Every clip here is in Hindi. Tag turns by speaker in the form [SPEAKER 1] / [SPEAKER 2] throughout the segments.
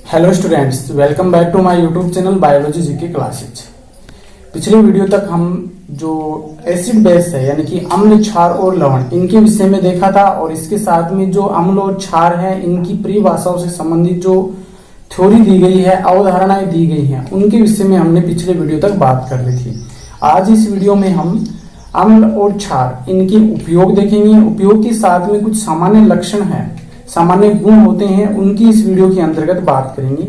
[SPEAKER 1] Hello students, welcome back to my YouTube channel biology GK classes. पिछले वीडियो तक हम जो एसिड बेस है यानी कि अम्ल, क्षार और लवण, इनके विषय में देखा था और इसके साथ में जो अम्ल और क्षार है इनकी परिभाषाओं से संबंधित जो थ्योरी दी गई है, अवधारणाएं दी गई हैं, उनके विषय में हमने पिछले वीडियो तक बात कर ली थी। आज इस वीडियो में हम अम्ल और क्षार, इनके उपयोग देखेंगे। उपयोग के साथ में कुछ सामान्य लक्षण है, सामान्य गुण होते हैं, उनकी इस वीडियो के अंतर्गत बात करेंगे।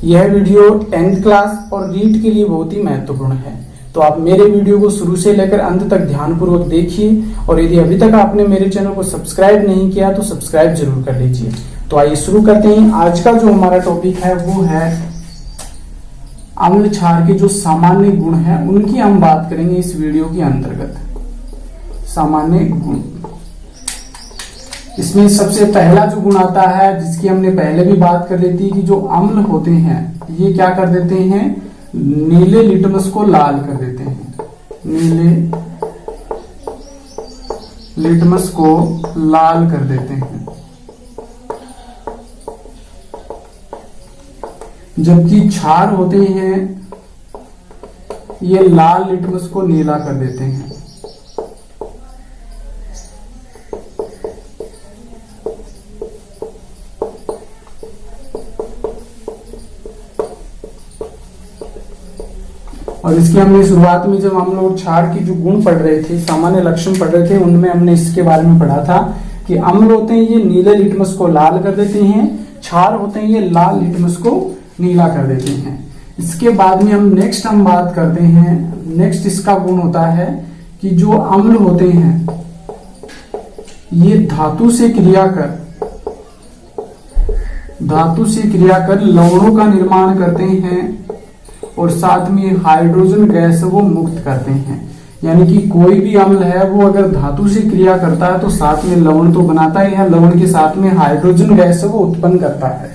[SPEAKER 1] यह वीडियो 10th क्लास और रीट के लिए बहुत ही महत्वपूर्ण है, तो आप मेरे वीडियो को शुरू से लेकर अंत तक ध्यानपूर्वक देखिए और यदि अभी तक आपने मेरे चैनल को सब्सक्राइब नहीं किया तो सब्सक्राइब जरूर कर लीजिए। तो आइए शुरू करते हैं। आज का जो हमारा टॉपिक है वो है अम्ल क्षार के जो सामान्य गुण हैं, उनकी हम बात करेंगे इस वीडियो के अंतर्गत। सामान्य गुण, इसमें सबसे पहला जो गुण आता है, जिसकी हमने पहले भी बात कर ली थी, कि जो अम्ल होते हैं ये क्या कर देते हैं, नीले लिटमस को लाल कर देते हैं। नीले लिटमस को लाल कर देते हैं, जबकि क्षार होते हैं ये लाल लिटमस को नीला कर देते हैं। और इसकी हमने शुरुआत में जब हम लोग क्षार की जो गुण पढ़ रहे थे, सामान्य लक्षण पढ़ रहे थे, उनमें हमने इसके बारे में पढ़ा था कि अम्ल होते हैं ये नीले लिटमस को लाल कर देते हैं, क्षार होते हैं ये लाल लिटमस को नीला कर देते हैं। इसके बाद में हम नेक्स्ट बात करते हैं, नेक्स्ट इसका गुण होता है कि जो अम्ल होते हैं ये धातु से क्रिया कर लवणों का निर्माण करते हैं और साथ में हाइड्रोजन गैस वो मुक्त करते हैं। यानी कि कोई भी अम्ल है वो अगर धातु से क्रिया करता है तो साथ में लवण तो बनाता ही है, लवण के साथ में हाइड्रोजन गैस वो उत्पन्न करता है।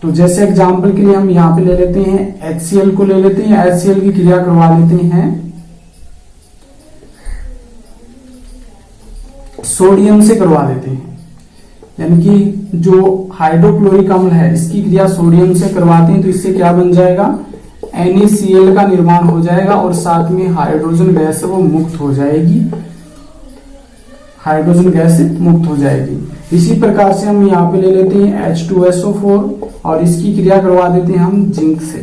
[SPEAKER 1] तो जैसे एग्जांपल के लिए हम यहाँ पे ले लेते हैं HCl को ले लेते हैं, HCl की क्रिया करवा लेते हैं सोडियम से करवा देते हैं। यानी कि जो हाइड्रोक्लोरिक अम्ल है इसकी क्रिया सोडियम से करवाते हैं, तो इससे क्या बन जाएगा, NaCl का निर्माण हो जाएगा और साथ में हाइड्रोजन गैस वो मुक्त हो जाएगी, हाइड्रोजन गैस मुक्त हो जाएगी। इसी प्रकार से हम यहाँ पे ले लेते हैं H2SO4 और इसकी क्रिया करवा देते हैं हम जिंक से,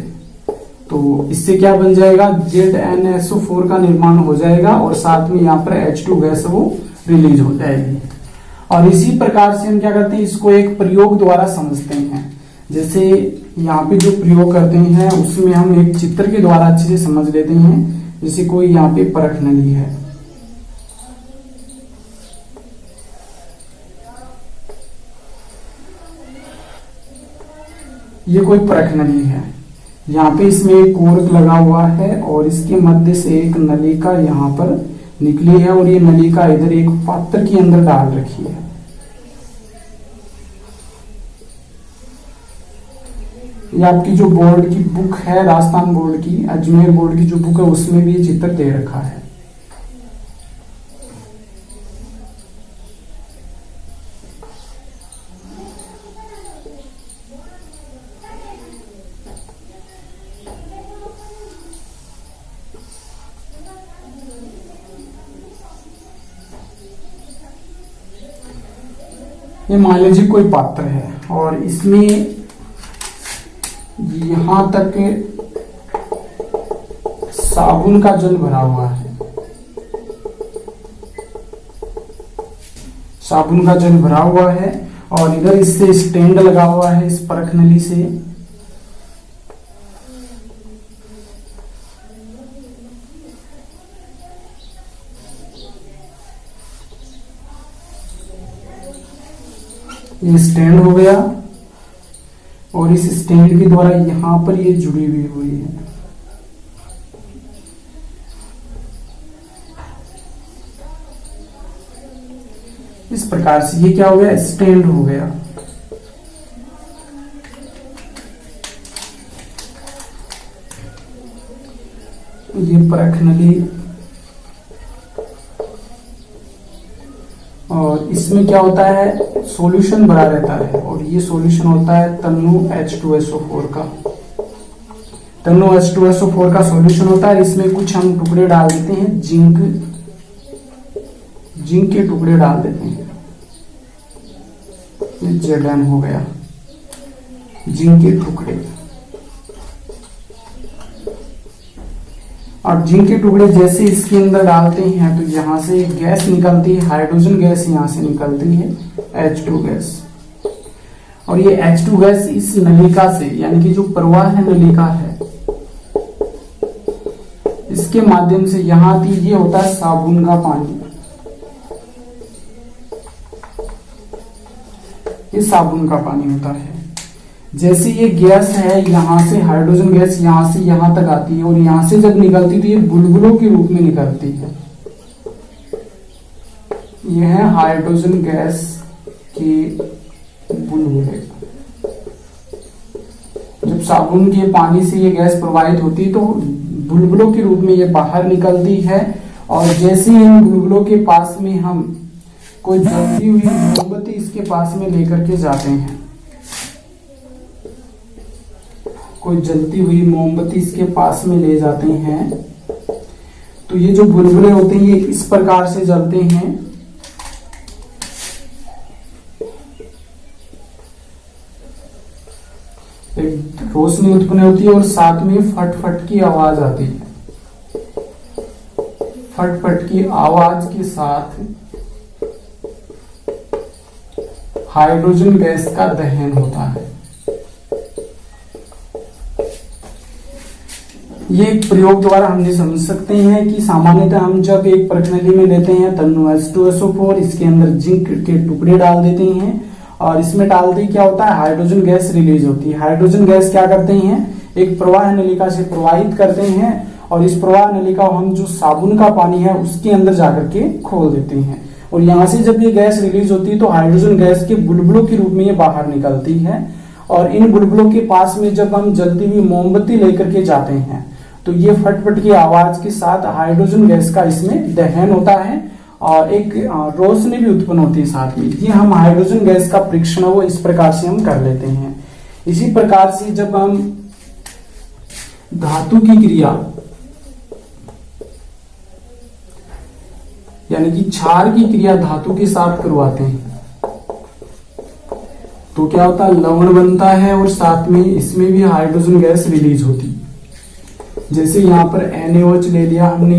[SPEAKER 1] तो इससे क्या बन जाएगा, ZnSO4 का निर्माण हो जाएगा और साथ में यहाँ पर H2 गैस वो रिलीज हो जाएगी। और इसी प्रकार से हम क्या करते हैं, इसको एक प्रयोग द्वारा समझते हैं। जैसे यहाँ पे जो प्रयोग करते हैं उसमें हम एक चित्र के द्वारा अच्छे से समझ लेते हैं। जैसे कोई यहाँ पे परख नली है, ये कोई परख नली है, यहाँ पे इसमें एक कोर्क लगा हुआ है और इसके मध्य से एक नलिका यहाँ पर निकली है और ये नलिका इधर एक पात्र के अंदर डाल रखी है। ये आपकी जो बोर्ड की बुक है, राजस्थान बोर्ड की, अजमेर बोर्ड की जो बुक है, उसमें भी ये चित्र दे रखा है। ये मान लीजिए कोई पात्र है और इसमें यहां तक साबुन का जल भरा हुआ है, साबुन का जल भरा हुआ है और इधर इससे स्टैंड लगा हुआ है इस परख नली से। ये स्टैंड हो गया और इस स्टैंड के द्वारा यहां पर ये जुड़ी हुई है। इस प्रकार से ये क्या हो गया, स्टैंड हो गया। ये परख नली और इसमें क्या होता है, सॉल्यूशन भरा रहता है और ये सॉल्यूशन होता है तन्नु H2SO4 का। तन्नु H2SO4 का सॉल्यूशन होता है। इसमें कुछ हम टुकड़े डाल देते हैं, जिंक के टुकड़े डाल देते हैं। Zn हो गया, जिंक के टुकड़े। और जिंक के टुकड़े जैसे इसके अंदर डालते हैं तो यहां से एक गैस निकलती है, हाइड्रोजन गैस यहां से निकलती है, H2 गैस। और ये H2 गैस इस नलिका से, यानी कि जो प्रवाह है नलिका है, इसके माध्यम से यहां आती। ये होता है साबुन का पानी, ये साबुन का पानी होता है। जैसे ये गैस है, यहां से हाइड्रोजन गैस यहां से यहां तक आती है और यहां से जब निकलती तो ये बुलबुलों के रूप में निकलती है। ये है हाइड्रोजन गैस के बुलबुले। जब साबुन के पानी से ये गैस प्रवाहित होती है तो बुलबुलों के रूप में ये बाहर निकलती है। और जैसे इन बुलबुलों के पास में हम कोई जलती हुई मोमबत्ती इसके पास में लेकर के जाते हैं, कोई जलती हुई मोमबत्ती इसके पास में ले जाते हैं, तो ये जो बुलबुले होते हैं ये इस प्रकार से जलते हैं। एक रोशनी उत्पन्न होती है और साथ में फट फट की आवाज आती है। फट फट की आवाज के साथ हाइड्रोजन गैस का दहन होता है। ये एक प्रयोग द्वारा हम ये समझ सकते हैं कि सामान्यतः हम जब एक प्रणाली में लेते हैं तन्नु H2SO4, इसके अंदर जिंक के टुकड़े डाल देते हैं और इसमें डालते ही क्या होता है, हाइड्रोजन गैस रिलीज होती है। हाइड्रोजन गैस क्या करते हैं, एक प्रवाह नलिका से प्रवाहित करते हैं और इस प्रवाह नलिका हम जो साबुन का पानी है उसके अंदर जाकर के खोल देते हैं। और यहां से जब ये गैस रिलीज होती है तो हाइड्रोजन गैस के बुलबुलों के रूप में ये बाहर निकलती है। और इन बुलबुलों के पास में जब हम जलती हुई मोमबत्ती लेकर के जाते हैं तो ये फटफट की आवाज के साथ हाइड्रोजन गैस का इसमें दहन होता है और एक रोशनी भी उत्पन्न होती है साथ में। ये हम हाइड्रोजन गैस का परीक्षण वो इस प्रकार से हम कर लेते हैं। इसी प्रकार से जब हम धातु की क्रिया यानी कि क्षार की क्रिया धातु के साथ करवाते हैं तो क्या होता है, लवण बनता है और साथ में इसमें भी हाइड्रोजन गैस रिलीज होती है। जैसे यहां पर NaOH ले लिया हमने,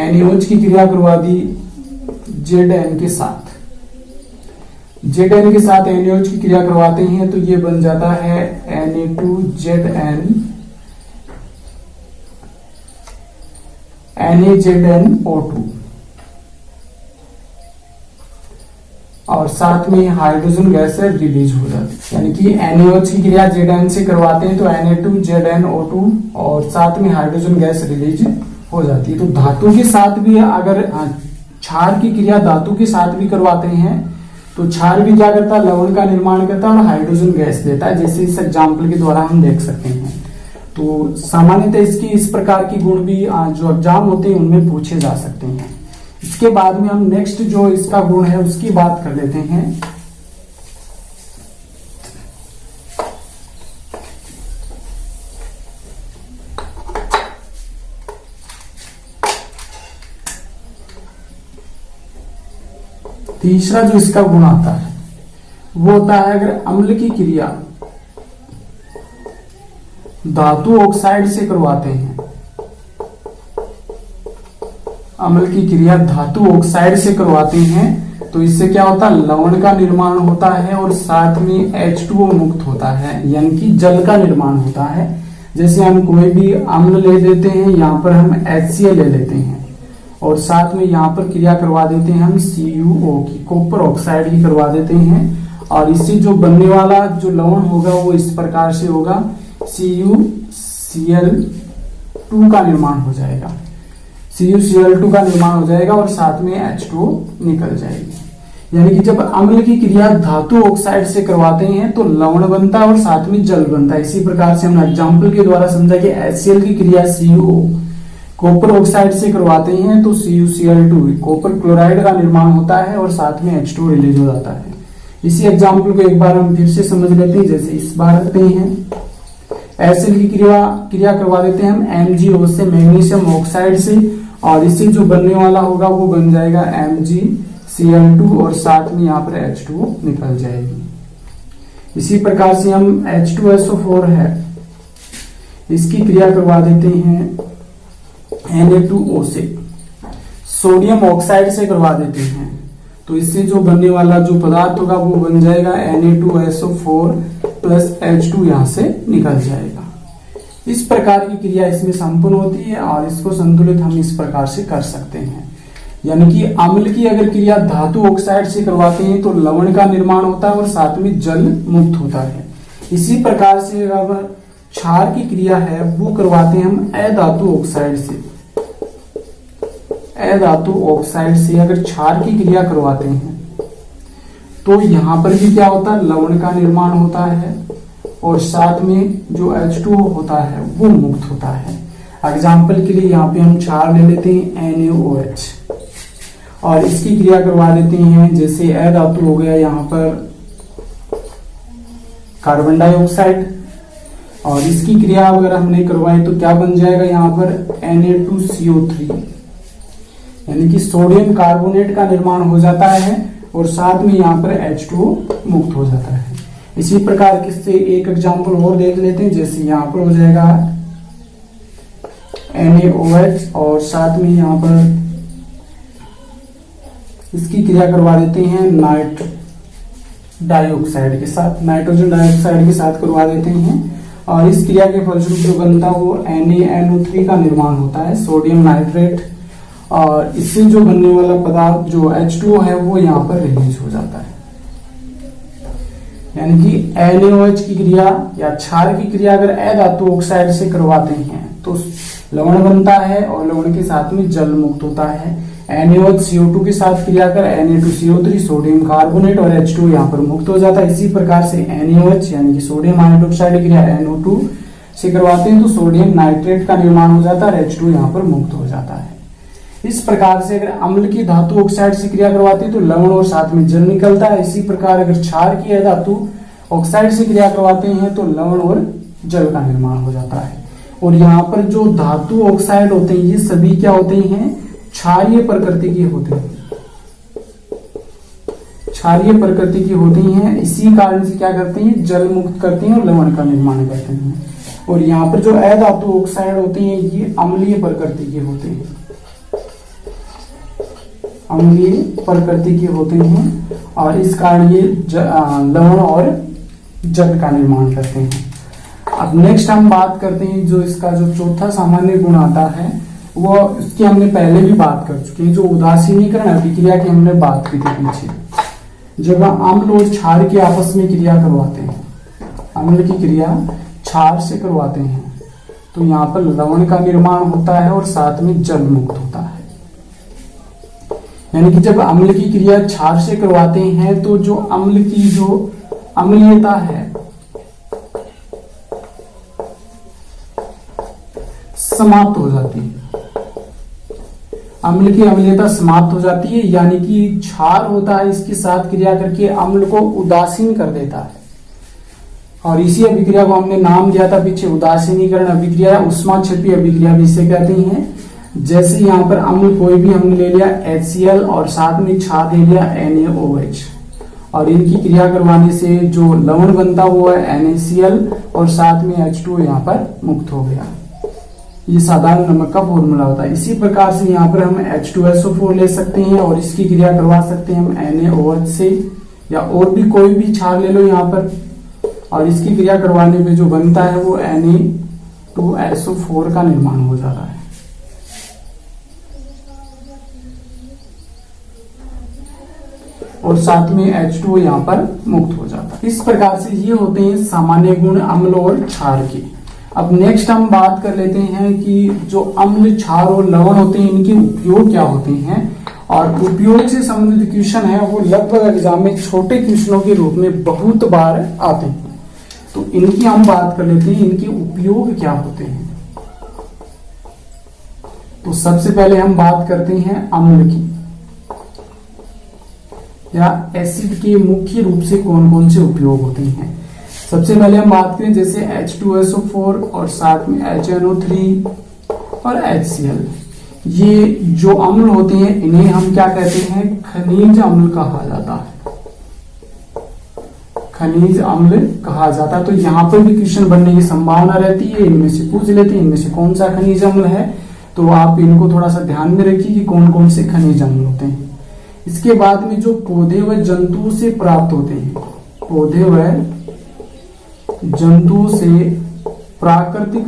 [SPEAKER 1] NaOH की क्रिया करवा दी Zn के साथ, Zn के साथ NaOH की क्रिया करवाते हैं तो ये बन जाता है Na2Zn NaZnO2 और साथ में हाइड्रोजन गैस रिलीज हो जाती है। यानी कि NaOH की क्रिया Zn से करवाते हैं तो Na2ZnO2 और साथ में हाइड्रोजन गैस रिलीज हो जाती है। तो धातु के साथ भी अगर क्षार की क्रिया धातु के साथ भी करवाते हैं तो क्षार भी क्या करता है, लवण का निर्माण करता है और हाइड्रोजन गैस देता है, जैसे इस एग्जाम्पल के द्वारा हम देख सकते हैं। तो सामान्यतः इसकी इस प्रकार की गुण भी जो एग्जाम होते हैं उनमें पूछे जा सकते हैं। इसके बाद में हम नेक्स्ट जो इसका गुण है उसकी बात कर लेते हैं। तीसरा जो इसका गुण आता है वो होता है अगर अम्ल की क्रिया धातु ऑक्साइड से करवाते हैं, अम्ल की क्रिया धातु ऑक्साइड से करवाते हैं तो इससे क्या होता है, लवण का निर्माण होता है और साथ में H2O मुक्त होता है, यानी कि जल का निर्माण होता है। जैसे हम कोई भी अम्ल ले लेते हैं, यहाँ पर हम HCl ले लेते हैं और साथ में यहाँ पर क्रिया करवा देते हैं हम CuO की, कॉपर ऑक्साइड की करवा देते हैं और इससे जो बनने वाला जो लवण होगा वो इस प्रकार से होगा, CuCl2 का निर्माण हो जाएगा, CuCl2 का निर्माण हो जाएगा और साथ में H2O निकल जाएगी। यानी कि जब अम्ल की क्रिया धातु ऑक्साइड से करवाते हैं तो लवण बनता है और साथ में जल बनता है। इसी प्रकार से हमने एग्जाम्पल के द्वारा समझा कि HCl की क्रिया CO कॉपर ऑक्साइड से करवाते हैं तो CuCl2 कॉपर क्लोराइड का निर्माण होता है और साथ में H2 रिलीज हो जाता है। इसी एग्जाम्पल को एक बार हम फिर से समझ लेते हैं। जैसे इस बार रखते हैं एसिड की क्रिया करवा देते हैं हम MgO से, मैग्नीशियम ऑक्साइड से, और इससे जो बनने वाला होगा वो बन जाएगा MgCl2 और साथ में यहाँ पर H2 निकल जाएगी। इसी प्रकार से हम H2SO4 है, इसकी क्रिया करवा देते हैं Na2O से, सोडियम ऑक्साइड से करवा देते हैं तो इससे जो बनने वाला जो पदार्थ होगा वो बन जाएगा Na2SO4 प्लस H2 यहाँ से निकल जाएगा। इस प्रकार की क्रिया इसमें संपन्न होती है और इसको संतुलित हम इस प्रकार से कर सकते हैं। यानी कि अम्ल की अगर क्रिया धातु ऑक्साइड से करवाते हैं तो लवण का निर्माण होता है और साथ में जल मुक्त होता है। इसी प्रकार से अगर क्षार की क्रिया है वो करवाते हैं हम अधातु ऑक्साइड से, अधातु ऑक्साइड से अगर क्षार की क्रिया करवाते हैं तो यहां पर भी क्या होता है, लवण का निर्माण होता है और साथ में जो H2O होता है वो मुक्त होता है। एग्जाम्पल के लिए यहाँ पे हम क्षार ले लेते हैं NaOH और इसकी क्रिया करवा देते हैं। जैसे अधातु हो गया यहाँ पर कार्बन डाइऑक्साइड और इसकी क्रिया अगर हमने करवाई तो क्या बन जाएगा यहाँ पर Na2CO3, यानी कि सोडियम कार्बोनेट का निर्माण हो जाता है और साथ में यहाँ पर H2O मुक्त हो जाता है। इसी प्रकार किससे एक एग्जांपल और देख लेते हैं। जैसे यहाँ पर हो जाएगा NaOH और साथ में यहाँ पर इसकी क्रिया करवा देते हैं डाइऑक्साइड के साथ, नाइट्रोजन डाइऑक्साइड के साथ करवा देते हैं और इस क्रिया के फलस्वरूप जो बनता है वो NaNO3 का निर्माण होता है, सोडियम नाइट्रेट, और इससे जो बनने वाला पदार्थ जो H2O है वो यहाँ पर रिलीज हो जाता है। यानी कि NaOH की क्रिया या क्षार की क्रिया अगर अधातु ऑक्साइड से करवाते हैं तो लवण बनता है और लवण के साथ में जल मुक्त होता है। NaOH CO2 के साथ क्रिया कर Na2CO3 सोडियम कार्बोनेट और H2 यहाँ पर मुक्त हो जाता है। इसी प्रकार से NaOH यानी कि सोडियम हाइड्रोक्साइड क्रिया NO2 से करवाते हैं तो सोडियम नाइट्रेट का निर्माण हो जाता है और H2 यहाँ पर मुक्त हो जाता है। इस प्रकार से अगर अम्ल की धातु ऑक्साइड से क्रिया करवाते हैं तो लवण और साथ में जल निकलता है। इसी प्रकार अगर क्षार की धातु ऑक्साइड से क्रिया करवाते हैं तो लवण और जल का निर्माण हो जाता है। और यहाँ पर जो धातु ऑक्साइड होते हैं ये सभी क्या होते हैं, क्षारीय प्रकृति के होते हैं, क्षारीय प्रकृति की होती हैं। इसी कारण से क्या करते हैं, जल मुक्त करते हैं और लवण का निर्माण करते हैं। और यहाँ पर जो अधातु ऑक्साइड होते हैं ये अम्लीय प्रकृति के होते हैं, अम्लीय प्रकृति के होते हैं और इस कारण ये लवण और जल का निर्माण करते हैं। अब नेक्स्ट हम बात करते हैं जो इसका जो चौथा सामान्य गुण आता है वो इसकी हमने पहले भी बात कर चुके हैं, जो उदासीनीकरण अभिक्रिया की हमने बात की थी पीछे। जब अम्ल और क्षार की आपस में क्रिया करवाते हैं, अम्ल की क्रिया क्षार से करवाते हैं तो यहाँ पर लवण का निर्माण होता है और साथ में जल मुक्त होता है। यानी कि जब अम्ल की क्रिया क्षार से करवाते हैं तो जो अम्ल की जो अम्लीयता है समाप्त हो जाती है, अम्ल की अम्लीयता समाप्त हो जाती है। यानी कि क्षार होता है इसके साथ क्रिया करके अम्ल को उदासीन कर देता है और इसी अभिक्रिया को हमने नाम दिया था पीछे उदासीनीकरण अभिक्रिया, उष्माक्षेपी अभिक्रिया भी इसे कहते हैं। जैसे यहाँ पर अम्ल कोई भी हमने ले लिया HCl और साथ में क्षार ले लिया NaOH और इनकी क्रिया करवाने से जो लवण बनता हुआ है NaCl और साथ में H2O यहाँ पर मुक्त हो गया। ये साधारण नमक का फॉर्मूला होता है। इसी प्रकार से यहाँ पर हम H2SO4 ले सकते हैं और इसकी क्रिया करवा सकते हैं हम NaOH से या और भी कोई भी क्षार ले लो यहाँ पर और इसकी क्रिया करवाने पे जो बनता है वो Na2SO4 का निर्माण हो जाता है। और साथ में H2O यहाँ पर मुक्त हो जाता है। इस प्रकार से ये होते हैं सामान्य गुण अम्ल और क्षार के। अब नेक्स्ट हम बात कर लेते हैं कि जो अम्ल, क्षार और लवण होते हैं इनके उपयोग क्या होते हैं और उपयोग से संबंधित क्वेश्चन है वो लगभग एग्जाम में छोटे क्वेश्चनों के रूप में बहुत बार आते हैं। तो इनकी हम बात कर लेते हैं, इनके उपयोग क्या होते हैं। तो सबसे पहले हम बात करते हैं अम्ल की या एसिड के मुख्य रूप से कौन कौन से उपयोग होते हैं। सबसे पहले हम बात करें जैसे H2SO4 और साथ में HNO3 और HCl। ये जो अम्ल होते हैं इन्हें हम क्या कहते हैं, खनिज अम्ल कहा जाता है, खनिज अम्ल कहा जाता है। तो यहाँ पर भी क्वेश्चन बनने की संभावना रहती है, इनमें से पूछ लेते हैं इनमें से कौन सा खनिज अम्ल है। तो आप इनको थोड़ा सा ध्यान में रखिए कि कौन कौन से खनिज अम्ल होते हैं। इसके बाद में जो पौधे व जंतु से प्राप्त होते हैं, पौधे व जंतु से प्राकृतिक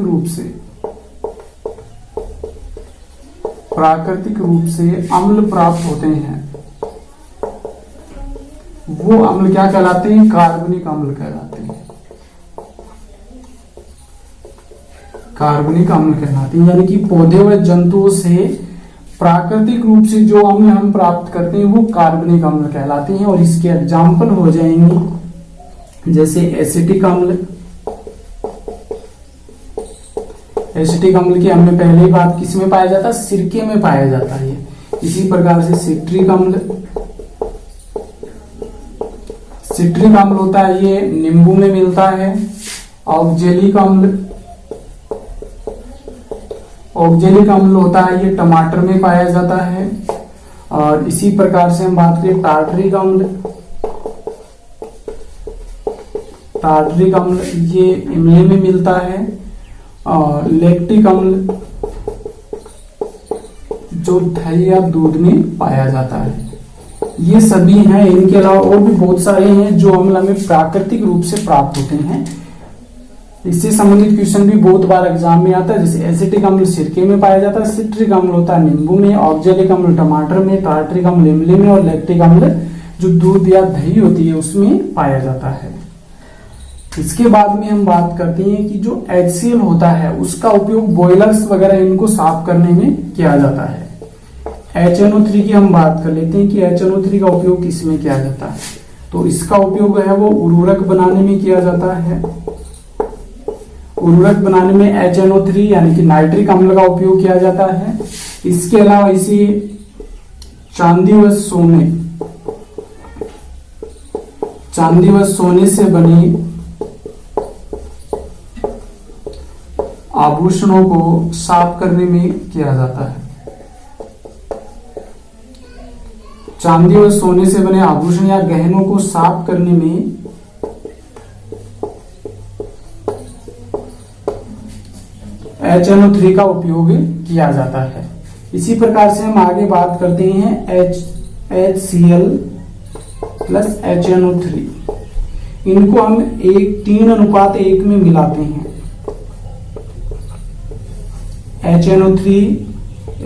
[SPEAKER 1] रूप से अम्ल प्राप्त होते हैं, वो अम्ल क्या कहलाते हैं, कार्बनिक अम्ल कहलाते हैं, कार्बनिक अम्ल कहलाते हैं। यानी कि पौधे व जंतुओं से प्राकृतिक रूप से जो अम्ल हम प्राप्त करते हैं वो कार्बनिक अम्ल कहलाते हैं। और इसके एग्जाम्पल हो जाएंगे जैसे एसिटिक अम्ल। एसिटिक अम्ल की हमने पहले ही बात किस में पाया जाता है, सिरके में पाया जाता है। इसी प्रकार से सिट्रिक अम्ल, सिट्रिक अम्ल होता है ये नींबू में मिलता है। ऑक्जेलिक अम्ल, ऑक्जेलिक अम्ल होता है ये टमाटर में पाया जाता है। और इसी प्रकार से हम बात करें टार्टरिक अम्ल, टार्टरिक अम्ल ये इमली में मिलता है। और लैक्टिक अम्ल जो दही या दूध में पाया जाता है। ये सभी हैं, इनके अलावा और भी बहुत सारे हैं जो अम्ल हमें प्राकृतिक रूप से प्राप्त होते हैं। इससे संबंधित क्वेश्चन भी बहुत बार एग्जाम में आता है। जैसे एसिटिक अम्ल सिरके में पाया जाता है, सिट्रिक अम्ल होता है नींबू में, ऑक्जेलिक अम्ल टमाटर में, टार्टरिक अम्ल इमली में और लैक्टिक अम्ल जो दूध या दही होती है उसमें पाया जाता है। इसके बाद में हम बात करते हैं कि जो HCl होता है उसका उपयोग बॉयलर्स वगैरह इनको साफ करने में किया जाता है। HNO3 की हम बात कर लेते हैं कि HNO3 का उपयोग किसमें किया जाता है। तो इसका उपयोग है वो उर्वरक बनाने में किया जाता है। उर्वरक बनाने में HNO3 यानी कि नाइट्रिक अम्ल का उपयोग किया जाता है। इसके अलावा इसी चांदी व सोने से बनी आभूषणों को साफ करने में किया जाता है। चांदी और सोने से बने आभूषण या गहनों को साफ करने में HNO3 का उपयोग किया जाता है। इसी प्रकार से हम आगे बात करते हैं HCl प्लस HNO3। इनको हम 3:1 में मिलाते हैं। HNO3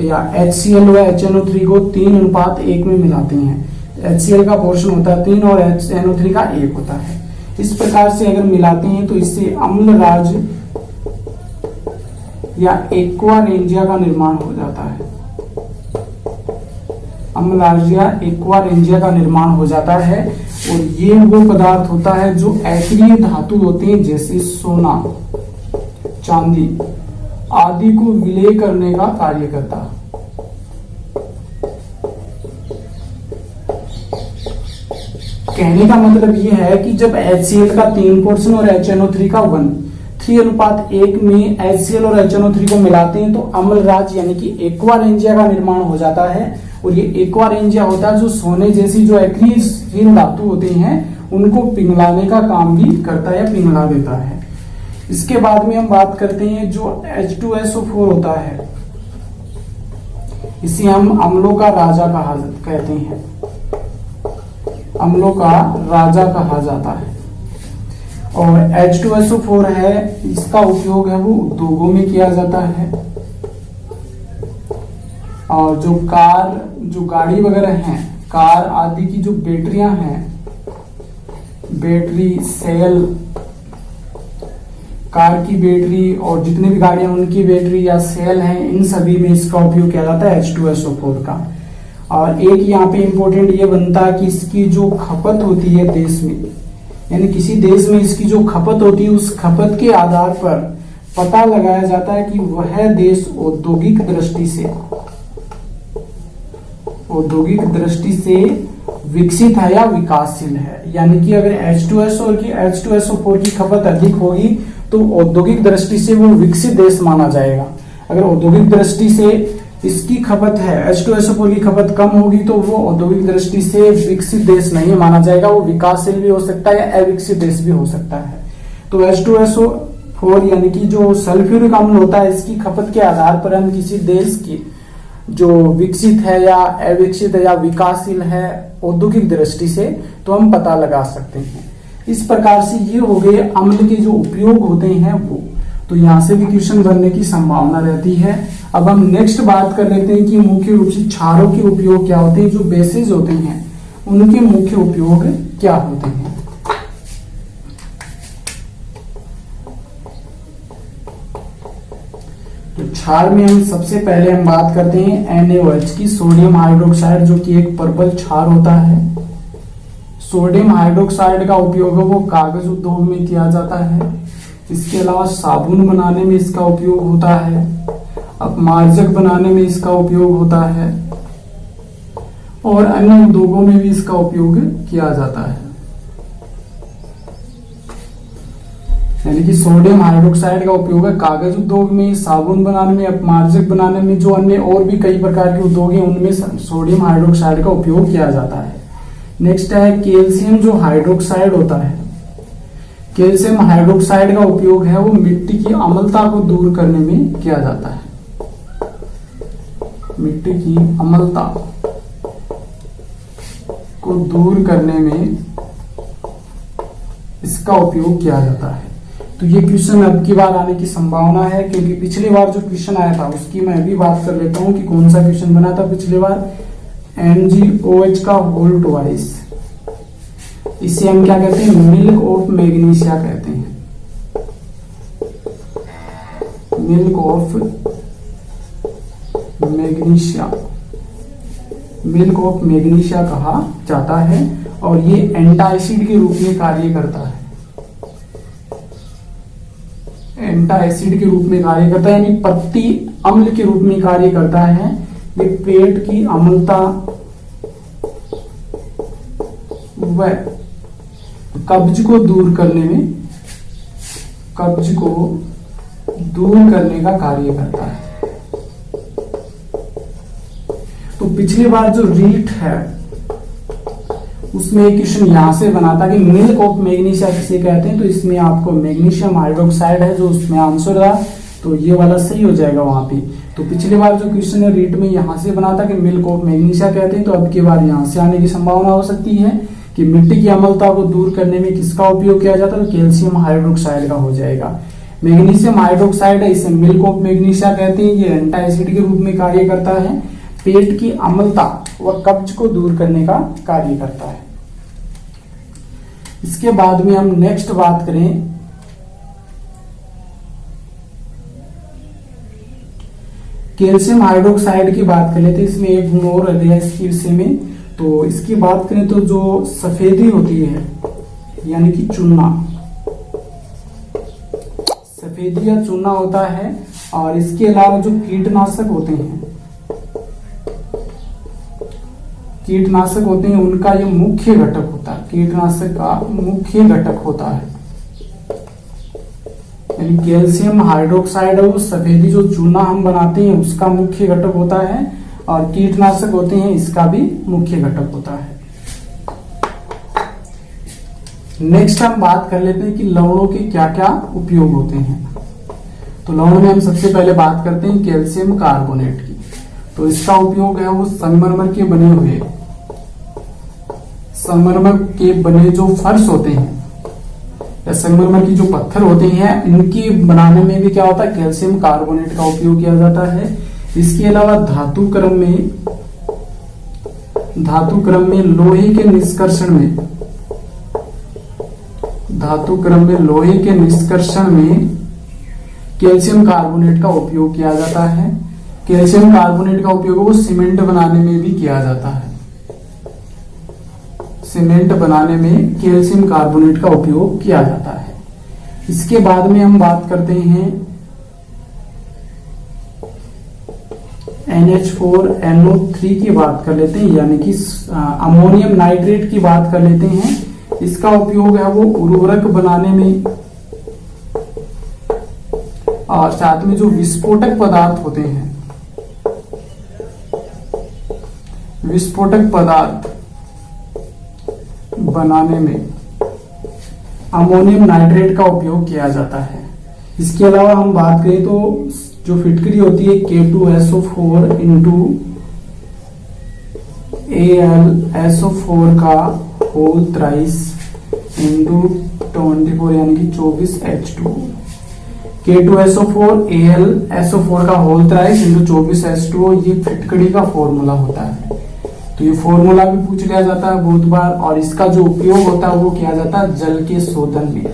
[SPEAKER 1] या HCl व HNO3 को 3:1 में मिलाते हैं। HCl का पोर्शन होता है 3 और HNO3 का 1 होता है। इस प्रकार से अगर मिलाते हैं तो इससे अम्लराज या एक्वारेंजिया का निर्माण हो जाता है। अम्लराज या एक्वारेंजिया का निर्माण हो जाता है। और ये वो पदार्थ होता है जो अक्रिय धातु होते हैं जैसे सोना, चांदी आदि को विलय करने का कार्य करता है। कहने का मतलब ये है कि जब HCl का 3 पोर्शन और HNO3 का 3:1 में HCl और HNO3 को मिलाते हैं तो अम्लराज यानी कि एक्वारेंजिया का निर्माण हो जाता है। और ये एक्वारेंजिया होता है जो सोने जैसी जो अक्रिय धातु होते हैं उनको पिघलाने का काम भी करता है या पिघला देता है। इसके बाद में हम बात करते हैं जो H2SO4 होता है, इसे हम अम्लों का राजा कहते हैं, अम्लों का राजा कहा जाता है। और H2SO4 है, इसका उपयोग है वो उद्योगों में किया जाता है। और जो गाड़ी वगैरह हैं, कार आदि की जो बैटरियां हैं, बैटरी सेल, कार की बैटरी और जितनी भी गाड़ियां उनकी बैटरी या सेल हैं, इन सभी में इसका उपयोग किया जाता है H2SO4 का। और एक यहाँ पे इंपॉर्टेंट ये बनता है कि इसकी जो खपत होती है देश में, यानी किसी देश में इसकी जो खपत होती है उस खपत के आधार पर पता लगाया जाता है कि वह देश औद्योगिक दृष्टि से विकसित है या विकासशील है। यानी कि अगर H2SO4 की खपत अधिक होगी तो औद्योगिक दृष्टि से वो विकसित देश माना जाएगा। अगर औद्योगिक दृष्टि से इसकी खपत है, H2SO4 की खपत कम होगी तो वो औद्योगिक दृष्टि से विकसित देश नहीं माना जाएगा, वो विकासशील भी हो सकता है या अविकसित देश भी हो सकता है। तो H2SO4 यानी कि जो सल्फ्यूरिक अम्ल होता है, इसकी खपत के आधार पर हम किसी देश की जो विकसित है या अविकसित है या विकासशील है औद्योगिक दृष्टि से, तो हम पता लगा सकते हैं। इस प्रकार से ये हो गए अम्ल के जो उपयोग होते हैं वो। तो यहाँ से भी क्वेश्चन बनने की संभावना रहती है। अब हम नेक्स्ट बात कर लेते हैं कि मुख्य रूप से क्षारों के उपयोग क्या होते हैं, जो बेसिस होते हैं उनके मुख्य उपयोग क्या होते हैं। तो क्षार में हम सबसे पहले हम बात करते हैं NaOH की, सोडियम हाइड्रोक्साइड, जो कि एक प्रबल क्षार होता है। सोडियम हाइड्रोक्साइड का उपयोग वो कागज उद्योग में किया जाता है। इसके अलावा साबुन बनाने में इसका उपयोग होता है, अपमार्जक बनाने में इसका उपयोग होता है और अन्य उद्योगों में भी इसका उपयोग किया जाता है। यानी कि सोडियम हाइड्रोक्साइड का उपयोग है कागज उद्योग में, साबुन बनाने में, अपमार्जक बनाने में, जो अन्य और भी कई प्रकार के उद्योग हैं उनमें सोडियम हाइड्रोक्साइड का उपयोग किया जाता है। नेक्स्ट है कैल्शियम जो हाइड्रोक्साइड होता है। कैल्शियम हाइड्रोक्साइड का उपयोग है वो मिट्टी की अम्लता को दूर करने में किया जाता है। मिट्टी की अम्लता को दूर करने में इसका उपयोग किया जाता है। तो ये क्वेश्चन अब की बार आने की संभावना है, क्योंकि पिछली बार जो क्वेश्चन आया था उसकी मैं भी बात कर लेता हूं कि कौन सा क्वेश्चन बना था पिछली बार। MgOH का होल ट्वाइस, इसे हम क्या कहते हैं, मिल्क ऑफ मैग्नीशिया कहते हैं। Milk of magnesia, milk of magnesia कहा जाता है और ये एंटासिड के रूप में कार्य करता है। एंटासिड के रूप में कार्य करता है, यानी पत्ती अम्ल के रूप में कार्य करता है। ये पेट की अम्लता व कब्ज को दूर करने का कार्य करता है। तो पिछली बार जो रीट है उसमें एक क्वेश्चन यहां से बना था कि मिल्क ऑफ मैग्नीशिया किसे कहते हैं, तो इसमें आपको मैग्नीशियम हाइड्रोक्साइड है जो उसमें आंसर था, तो ये वाला सही हो जाएगा वहां पे। तो पिछली बार जो क्वेश्चन है रीट में यहां से बना था कि मिल्क ऑफ मैग्नीशिया कहते हैं, तो अब की बार यहां से आने की संभावना हो सकती है कि मिट्टी की अम्लता को दूर करने में किसका उपयोग किया जाता है, तो कैल्शियम हाइड्रोक्साइड का हो जाएगा। मैग्नीशियम हाइड्रोक्साइड है, इसे मिल्क ऑफ मैग्नीशिया कहते हैं। ये एंटासिड के रूप में कार्य करता है, पेट की अम्लता व कब्ज को दूर करने का कार्य करता है। इसके बाद में हम नेक्स्ट बात करें कैल्शियम हाइड्रोक्साइड की बात कर लेते हैं। इसमें एक गुण और है इसके विषय में, तो इसकी बात करें तो जो सफेदी होती है यानी कि चूना, सफेदी या चूना होता है, और इसके अलावा जो कीटनाशक होते हैं उनका ये मुख्य घटक होता है। कीटनाशक का मुख्य घटक होता है, यानी कैल्शियम हाइड्रोक्साइड है वो सफेदी जो चूना हम बनाते हैं उसका मुख्य घटक होता है, और कीटनाशक होते हैं इसका भी मुख्य घटक होता है। नेक्स्ट हम बात कर लेते हैं कि लवणों के क्या क्या उपयोग होते हैं। तो लवण में हम सबसे पहले बात करते हैं कैल्शियम कार्बोनेट की। तो इसका उपयोग है वो संगमरमर के बने जो फर्श होते हैं या संगमरमर की जो पत्थर होते हैं इनकी बनाने में भी क्या होता है, कैल्शियम कार्बोनेट का उपयोग किया जाता है। इसके अलावा धातु क्रम में लोहे के निष्कर्षण में कैल्शियम कार्बोनेट का उपयोग किया जाता है। कैल्शियम कार्बोनेट का उपयोग वो सीमेंट बनाने में भी किया जाता है। सीमेंट बनाने में कैल्शियम कार्बोनेट का उपयोग किया जाता है। इसके बाद में हम बात करते हैं NH4NO3 की बात कर लेते हैं, यानी कि अमोनियम नाइट्रेट की बात कर लेते हैं। इसका उपयोग है वो उर्वरक बनाने में, और साथ में जो विस्फोटक पदार्थ होते हैं, विस्फोटक पदार्थ बनाने में अमोनियम नाइट्रेट का उपयोग किया जाता है। इसके अलावा हम बात करें तो जो फिटकरी होती है K2SO4 इंटू AlSO4 का होल थ्राइस इंटू 24 यानी कि 24H2O। K2SO4 AlSO4 का होल थ्राइस इंटू 24H2O ये फिटकरी का फॉर्मूला होता है। तो ये फॉर्मूला भी पूछ लिया जाता है बहुत बार, और इसका जो उपयोग होता है वो किया जाता है जल के शोधन में।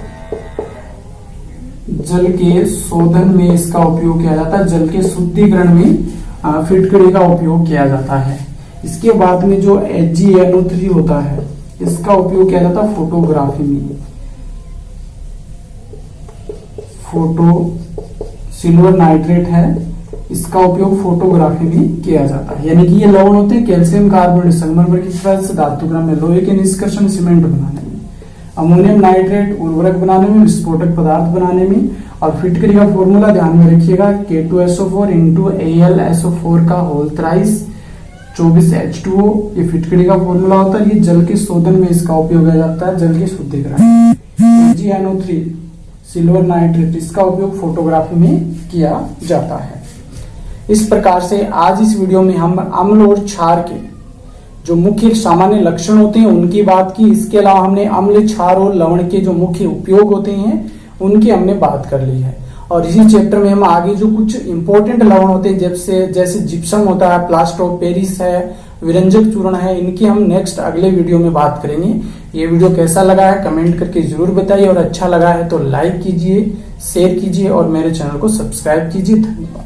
[SPEAKER 1] जल के शोधन में इसका उपयोग किया जाता है, जल के शुद्धिकरण में फिटकरी का उपयोग किया जाता है। इसके बाद में जो HgNO3 होता है इसका उपयोग किया जाता है फोटोग्राफी में। सिल्वर नाइट्रेट है, इसका उपयोग फोटोग्राफी में किया जाता है। यानी कि ये लवण होते हैं कैल्शियम कार्बोनेट संगमरमर की तरह से धातुग्रह में, लोहे के निष्कर्षण सीमेंट बनाने में, अमोनियम नाइट्रेट उर्वरक बनाने में, विस्फोटक पदार्थ बनाने में। और फिटकरी का फॉर्मूला ध्यान में रखिएगा K2SO4 इंटू AlSO4 का होल थ्राइस 24H2O, ये फिटकरी का फॉर्मूला होता है। ये जल के शोधन में इसका उपयोग किया जाता है, जल के शुद्धिकरण। HgNO3 सिल्वर नाइट्रेट, इसका उपयोग फोटोग्राफी में किया जाता है। इस प्रकार से आज इस वीडियो में हम अम्ल और क्षार के जो मुख्य सामान्य लक्षण होते हैं उनकी बात की। इसके अलावा हमने अम्ल, क्षार और लवण के जो मुख्य उपयोग होते हैं उनकी हमने बात कर ली है। और इसी चैप्टर में हम आगे जो कुछ इंपॉर्टेंट लवण होते हैं जैसे जिप्सम होता है, प्लास्टर ऑफ पेरिस है, विरंजक चूर्ण है, इनकी हम नेक्स्ट अगले वीडियो में बात करेंगे। ये वीडियो कैसा लगा है कमेंट करके जरूर बताइए, और अच्छा लगा है तो लाइक कीजिए, शेयर कीजिए और मेरे चैनल को सब्सक्राइब कीजिए। धन्यवाद।